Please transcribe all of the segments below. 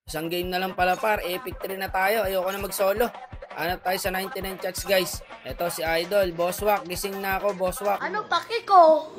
Isang game na lang pala par, epic 3 na tayo. Ayoko na mag-solo. Hanap tayo sa 99 chats guys. Ito si Idol, Bosswak. Gising na ako, Bosswak. Ano paki ko?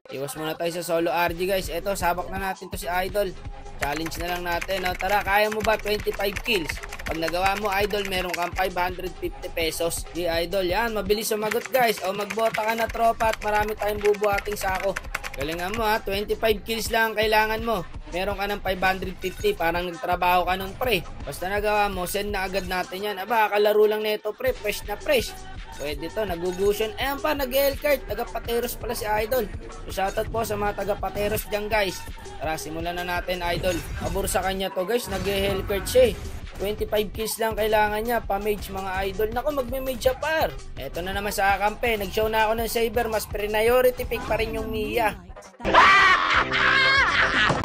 Iwas muna tayo sa solo RG guys. Ito, sabak na natin to si Idol. Challenge na lang natin. No? Tara, kaya mo ba 25 kills? Pag nagawa mo Idol, meron kang 550 pesos. Di Idol, yan. Mabilis sumagot guys. O magbota ka na tropa at marami tayong bubuhating sako. Galingan mo ha, 25 kills lang ang kailangan mo. Meron ka ng 550, parang nagtrabaho ka nun pre. Basta nagawa mo, send na agad natin yan. Aba, kalaro lang nito pre, fresh na fresh. Pwede to, nagugusion. Ayan pa, nag-L-card, taga-Pateros pala si Idol. So shoutout po sa mga taga-Pateros dyan guys. Tara, simulan na natin Idol. Pabor sa kanya to guys, nag-L-card siya 25 kills lang kailangan niya, pa-mage mga Idol. Naku, magme-mage siya par. Eto na naman sa akampe, nag-show na ako ng Saber, mas priority pick pa rin yung Mia.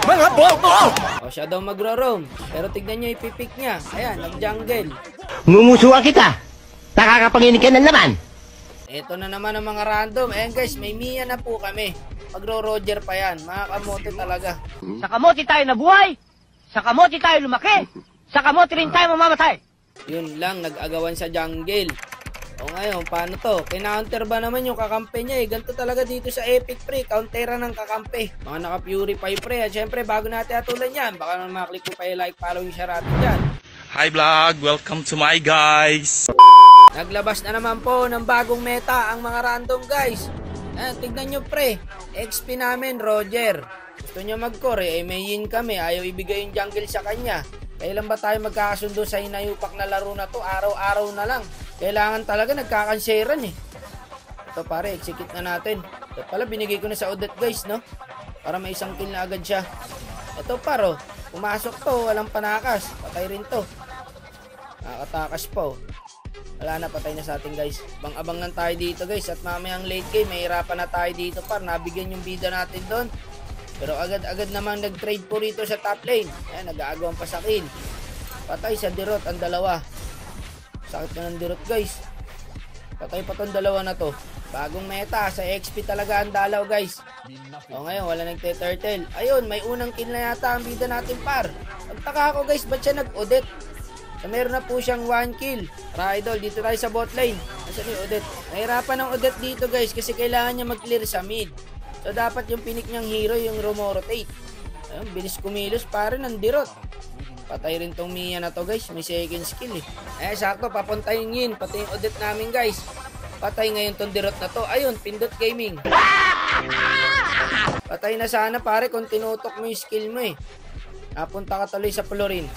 Mga bobo! O siya daw magro-roam, pero tignan nyo ipipick niya. Ayan, nag-jungle. Ngumusuwa kita! Nakakapanginig ka na naman! Ito na naman ang mga random. Ayan guys, may Mia na po kami. Magro-Roger pa yan, mga kamote talaga. Sa kamote tayo nabuhay, sa kamote tayo lumaki, sa kamote rin tayo mamamatay. Yun lang, nag-agawan sa jungle. O ngayon, paano to? Kina-counter ba naman yung kakampi niya eh? Ganito talaga dito sa Epic pre, countera ng kakampi. Mga naka-purify pre. At syempre, bago natin atulan yan, baka naman maklik mo pa yung like, follow yung share natin dyan. Hi vlog, welcome to my guys. Naglabas na naman po ng bagong meta ang mga random guys. Ayan, tignan nyo pre, XP namin, Roger. Gusto nyo mag-core eh, may yin kami, ayaw ibigay yung jungle sa kanya. Kailan ba tayo magkakasundo sa hinayupak na laro na to? Araw-araw na lang. Kailangan talaga nagkakanseran eh. Ito pare, execute na natin. Ito pala, binigay ko na sa Odette guys, no? Para may isang kill na agad siya. Ito paro, pumasok to, walang panakas. Patay rin to. Nakatakas po. Wala na, patay na sa atin guys. Abang-abang lang tayo dito guys. At mamayang late game, may hirapan na tayo dito par. Nabigyan yung bida natin doon. Pero agad-agad naman nag-trade po rito sa top lane. Ayan, nag-aagawang pa sa kill. Patay sa dirot ang dalawa. Sakit na ng dirot guys. Patay pa tong dalawa na to. Bagong meta, sa XP talaga ang dalaw guys. O ngayon, wala nagte-turtle. Ayun, may unang kill na yata ang bida natin par. Pagtaka ako guys, ba't siya nag-Odette? So meron na po siyang 1 kill. Tara Idol, dito tayo sa bot lane. Nasaan yung Odette? Nahirapan ng Odette dito guys kasi kailangan niya mag-clear sa mid. So dapat yung pinik niyang hero yung rumorotate. Ayun, bilis kumilos pare ng dirot. Patay rin tong Mia na to guys, may second skill eh. Sakto, papuntayin yun, pati yung Odette namin guys. Patay ngayon tong dirot na to. Ayun, Pindot Gaming. Patay na sana pare kung tinutok mo yung skill mo eh. Napunta ka tuloy sa Florin.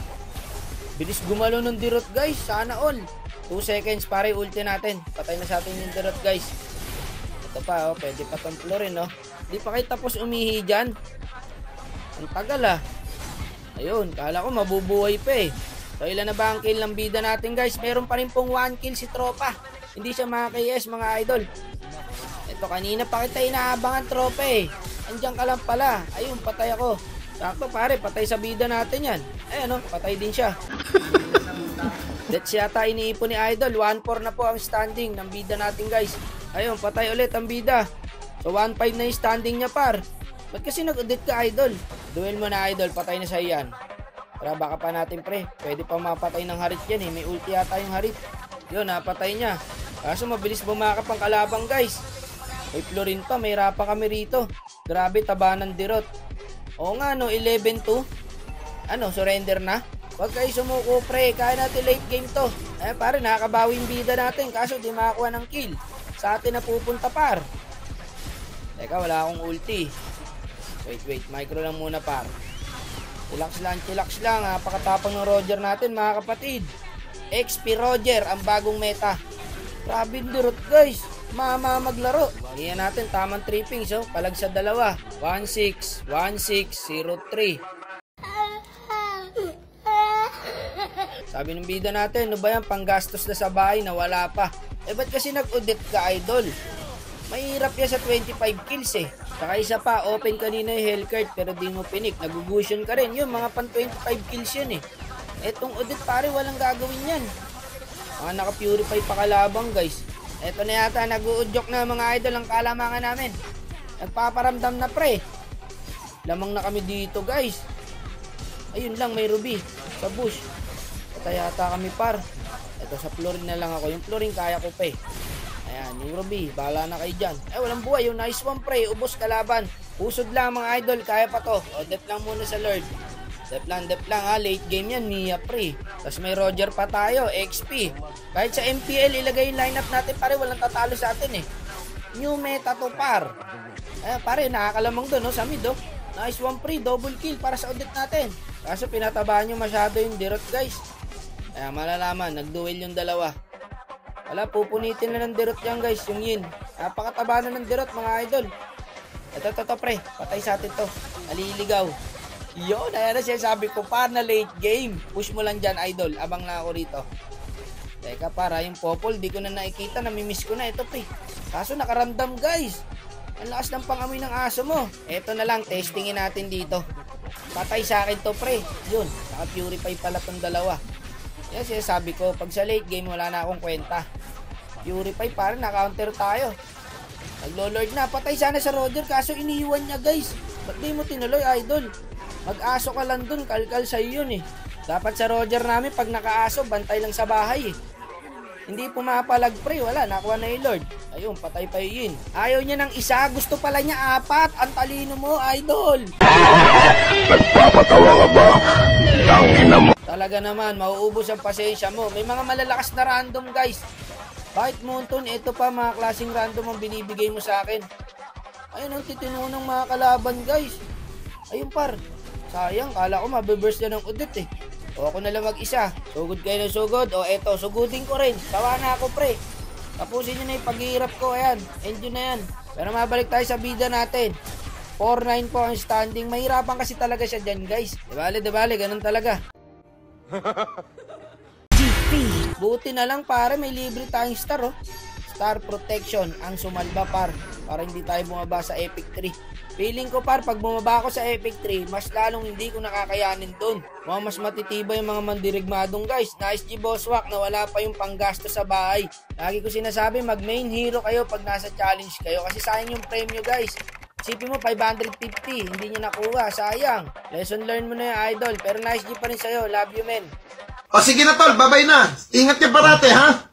Bilis gumalo ng dirot guys, sana all. 2 seconds pare, ulti natin. Patay na sa atin yung dirot guys. Ito pa, oh, pwede pa tong Florin, no? Di pa kayo tapos umihi dyan. Ang tagal ah. Ayun, kala ko mabubuhay pa eh. So ilan na ba ang kill ng bida natin guys? Meron pa rin pong 1 kill si tropa. Hindi siya maka-KS mga idol. Ito kanina pa kita inaabangan tropa eh. Andiyan ka lang pala. Ayun, patay ako. Sakto pare, patay sa bida natin yan. Ayun, no, patay din siya. That's yata iniipon ni Idol. 1-4 na po ang standing ng bida natin guys. Ayun, patay ulit ang bida. So 1-5 na yung standing niya par. Ba't kasi nag-Odette ka Idol? Duel mo na Idol, patay na sa iyan. Tara, baka pa natin pre. Pwede pa mapatay ng Harit yan eh. May ulti yata yung Harit. Yun, napatay niya. Kaso mabilis bumakap ang kalabang guys. May Florin pa, may rapa kami rito. Grabe, taba ng dirot. Oo nga no, 11-2. Ano, surrender na? Huwag kayo sumuko pre, kaya natin late game to. Pare, nakakabawi yung bida natin. Kaso di makakuha ng kill. Sa atin na pupunta par. Teka, wala akong ulti. Wait, micro lang muna par. Chillax lang, napakatapang ng Roger natin mga kapatid. XP Roger, ang bagong meta. Grabe dirot guys, maglaro. Iyan natin, tamang tripping, so palag sa dalawa. 1-6, 1-6, 0-3. Sabi ng bida natin, ano ba yan, panggastos na sa bahay na wala pa. Ba't kasi nag-Odette ka Idol? Mahirap yan sa 25 kills eh. Saka isa pa, open kanina yung Hellcard pero di mo pinik. Nagugusion ka rin. Yun, mga pan 25 kills yun eh. Etong Odette pare, walang gagawin yan. Mga naka-purify pa kalabang guys. Eto na yata, nag-uudyok na mga idol ang kalamangan namin. Nagpaparamdam na pre. Lamang na kami dito guys. Ayun lang, may ruby. Sa bush. Patay yata kami par. Ito, sa Florin na lang ako. Yung Florin kaya ko pa eh. Ayan, yung ruby. Bahala na kayo dyan. Walang buhay. Yung nice one pre. Ubos kalaban. Pusod lang mga idol. Kaya pa to. O, dep lang muna sa Lord. Dep lang ha. Late game yan. Mia pre. Tapos may Roger pa tayo. XP. Kahit sa MPL, ilagay yung lineup natin pare. Walang tatalo sa atin eh. New meta to par. Ayan pare, nakakalamang doon no, sa mid oh. Nice one pre, double kill para sa audit natin. Kaso pinatabaan nyo masyado yung dirot guys. Ayan, malalaman, nagduel yung dalawa. Wala, pupunitin na ng dirot yan guys, yung yin. Napakataba na ng dirot mga idol. Ito pre, patay sa atin to. Naliligaw. Yun, ayan na siya sabi ko, par na late game. Push mo lang dyan idol, abang na ako rito. Teka para, yung popol, di ko na nakikita, namimiss ko na ito pre. Kaso nakaramdam guys. Ang lakas ng pangamoy ng aso mo. Eto na lang, testingin natin dito. Patay sa akin to pre. Yun, naka-purify pala tong dalawa. Yan sabi ko, pag sa late game wala na akong kwenta. Purify parang na-counter tayo. Naglo-lord na, patay sana sa Roger kaso iniiwan niya guys. Ba't di mo tinuloy idol? Mag-aso ka lang dun, kalkal sa'yo yun eh. Dapat sa Roger namin pag naka-aso, bantay lang sa bahay eh. Hindi pumapalag pre, wala, nakuha na yung Lord. Ayun, patay pa yun. Ayaw niya ng isa, gusto pala niya 4. Ang talino mo, idol. Nagpapatawa ka ba? Tangina mo. Talaga naman, mauubos ang pasensya mo. May mga malalakas na random guys. Bakit Monton, ito pa mga klaseng random ang binibigay mo sa akin. Ayun ang titino ng mga kalaban guys. Ayun par, sayang, kala ko mabiburst na ng udit eh. O ako na lang mag-isa. Sugod kayo ng sugod. O eto, sugudin ko rin. Sawa na ako pre. Tapusin nyo na yung paghihirap ko. Ayan, end yun na yan. Pero mabalik tayo sa bida natin. 4-9 po ang standing. Mahirapan kasi talaga siya dyan guys. Dibali, ganun talaga. Buti na lang pare, may libre tayong star oh. Star protection ang sumalba par. Para hindi tayo bumaba sa epic 3. Feeling ko par, pag bumaba ako sa epic 3, mas lalong hindi ko nakakayanin dun. Mas matitibay yung mga mandirigmadong guys. Nice G Bosswak na wala pa yung panggasto sa bahay. Lagi ko sinasabi, mag main hero kayo pag nasa challenge kayo. Kasi sayang yung premyo guys. Isipin mo 550, hindi nyo nakuha, sayang. Lesson learned mo na yung idol. Pero nice G pa rin sa'yo, love you men. O sige na tol, babay na. Ingat ka parate ha.